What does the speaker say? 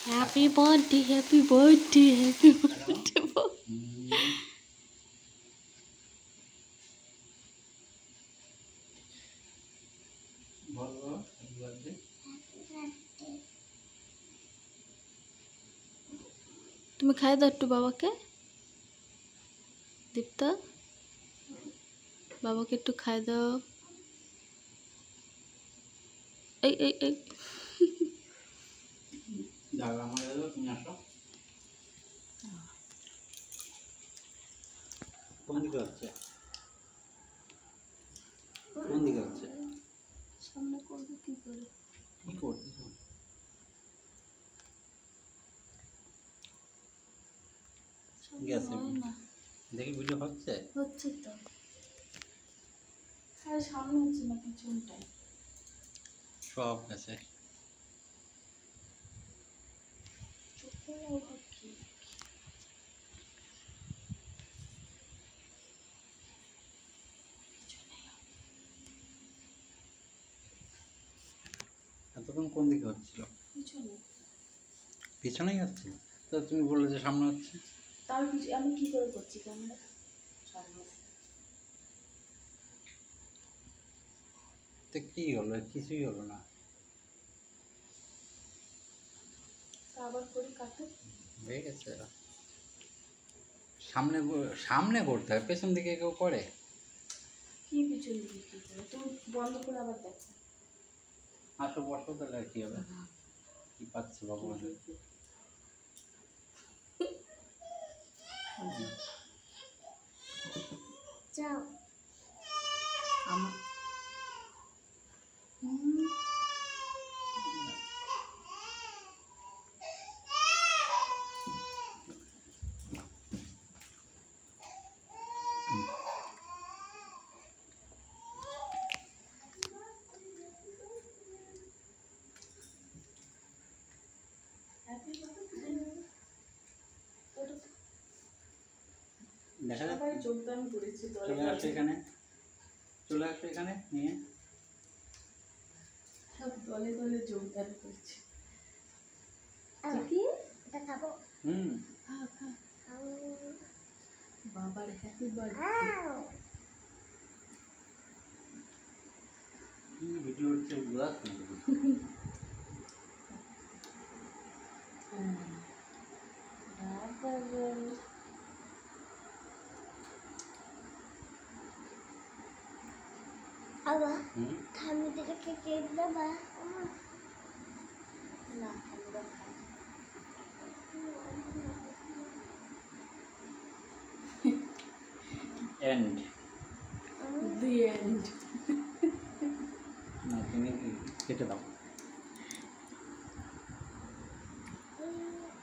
Happy birthday, happy birthday, happy birthday. তুমি খাই দাও একটু বাবাকে। দীপ্তা, বাবাকে একটু খাই দাও। এই এই এই কোন দিকে হচ্ছে? কোন দিকে হচ্ছে? সামনে করবে কি করে? কি করছিস? গেছে হয় না, দেখি ভিডিও হচ্ছে। হচ্ছে তো। আরে সামনে হচ্ছে না, পিছনটায়। সব গেছে। এতক্ষণ কোন দিকে হচ্ছিল? পিছনে। পিছনেই হচ্ছিল তো, তুমি বললে যে সামনে হচ্ছে। তার আমি কি করে করছি ক্যামেরা? তো কি হলো? কিছুই হলো না। আবার করি, কাটো। হয়ে গেছে। সামনে সামনে করতে হয়, পেছন দিকে কেউ করে? কি পিছন দিকে কি করে? তুমি বন্ধ করে আবার দেখো। আসো বসো, তাহলে আর কি হবে? কি পাচ্ছে ভগবান। যাও আমার দেখা যাচ্ছে। সবাই যোগদান করেছে দলে চলে আসো এখানে, চলে আসো এখানে নিয়ে। সব দলে দলে যোগদান করেছে। কি এটা খাবো? খা খা। বাবার হ্যাপি বার্থডে। ভিডিও হচ্ছে বুঝা বাবা ঠাম্মি থেকে কেক দেবা? না আমরা খাই। এন্ড। The end. না, তুমি কেটে দাও।